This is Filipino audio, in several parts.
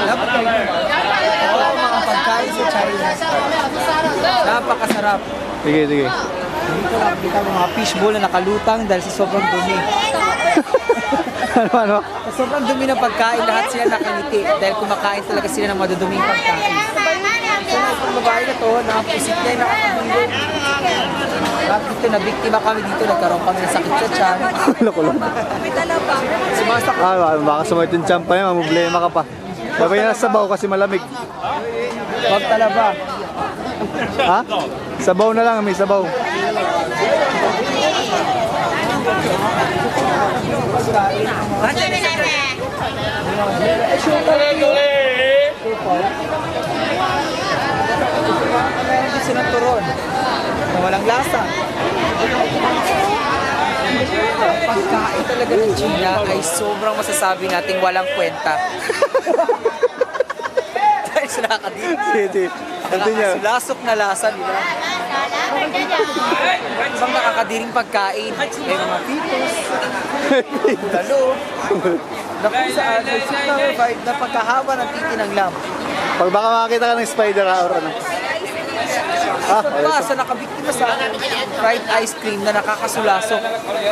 Dapat kayo. Oo, mga pagkain sa China. Napakasarap. Sige, sige. Dito lang kita mga fishbowl na nakalutang dahil sa sobrang dumi. Ano? Sa sobrang dumi ng pagkain, lahat sila nakangiti dahil kumakain talaga sila ng maduduming pagkain. So, itong babae na to, nakapusit niya, nakakabulong. Bakit dito, nabiktima kami dito, nagkaroon kami ng sakit sa tiyan. Loko-loko. Sumasak. Baka sumakit yung champa niya, problema ka pa. Sabay na sabaw kasi malamig. Huwag talaba. Ha? Sabaw na lang, may sabaw. Meron din silang turon na walang lasa. Pagkain talaga ng China ay sobrang masasabi nating walang kwenta. Dahil sa nakakadito. Sige, Nakakasulasok na lasa nila. Isang nakakadiring pagkain. May mga pitos, talo, na kung saan may super vibe na pagkahaba ng titi ng lamb. Pag baka makakita ka ng spider or ano. Pa sa nakabiktima sa akin, fried ice cream na nakakasulasok.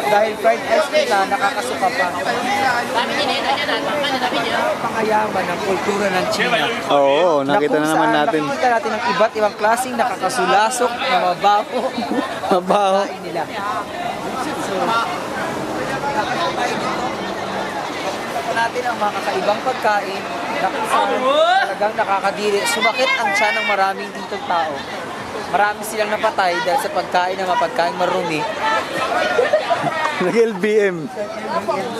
Dahil fried ice cream na nakakasuka pa. Pakayaman ng kultura ng China. Oo, nakita na naman natin. Nakita natin ang iba't ibang klaseng nakakasulasok na mabaho. Mabaho. Kain nila. So, nakita natin ang mga kakaibang pagkain na kung saan talagang nakakadiri. Sumakit ang tiyan ng maraming ditong tao. Marami silang napatay dahil sa pagkain ng mga pagkain marumi. Nag-LBM.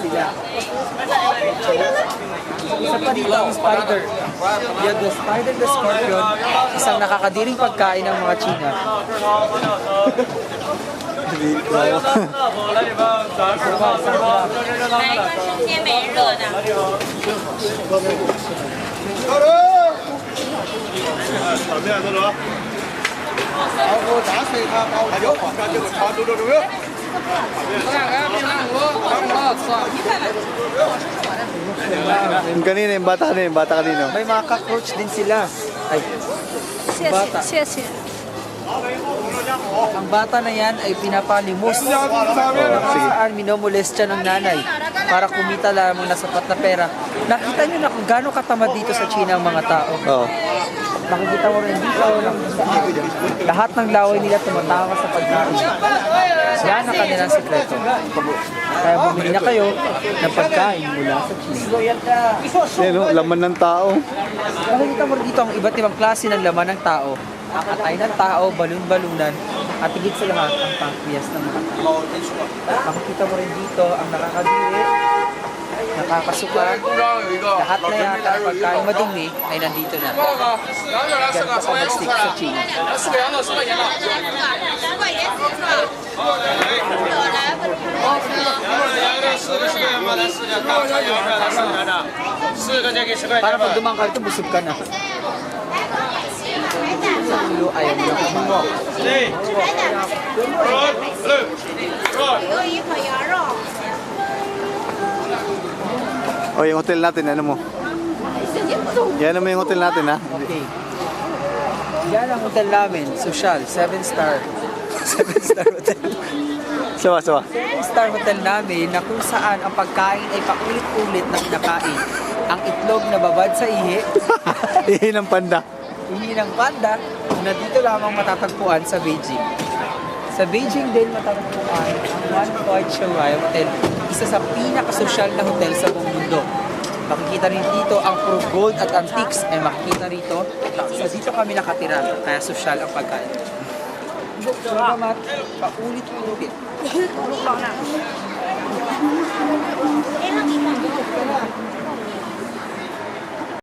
Sila. Isa pa dito ang spider. Yan, the spider, the scorpion, isang nakakadiring pagkain ng mga China. Yung kanina, yung bata kanina, yung bata kanina. May mga cockroach din sila. Ay, bata. Ang bata na yan ay pinapalimos. Saan minomolest siya ng nanay para kumita lamang na sapat na pera. Nakita nyo na kung gaano katamad dito sa China ang mga tao. Oo. Nakikita mo rin dito lahat ng laway nila tumatawa sa pagkain. Yan ang kanilang sekreto. Kaya bumili na kayo ng pagkain mula sa China. Yan o, laman ng tao. Nakikita mo rin dito ang iba't ibang klase ng laman ng tao. Ang atay ng tao, balon-balunan, at higit sa lahat ang pancreas ng mga tao. Makikita mo rin dito ang nakakadiri, nakakasuka, lahat na yata ang pagkain madumi ay nandito na. Ganito ka mag-stick sa China. Para pag dumang ka ito, busog ka na. Sa ulo, ayaw niyo kumain. O, yung hotel natin, ano mo? Yan naman yung hotel natin, ha? Okay. Yan ang hotel namin, social, 7-star. 7-star hotel. Sawa. 7-star hotel namin na kung saan ang pagkain ay paulit-ulit na kinakain. Ang itlog na babad sa ihi, Ihi ng panda. ihi ng panda, na dito lamang matatagpuan sa Beijing. Sa Beijing din matatagpuan ang One Point Shanghai Hotel, isa sa pinakasosyal na hotel sa buong mundo. Makikita rin dito ang puro gold at antiques ay makikita rito. Sa dito kami nakatira, kaya sosyal ang pagkain. Salamat, paulit-ulit.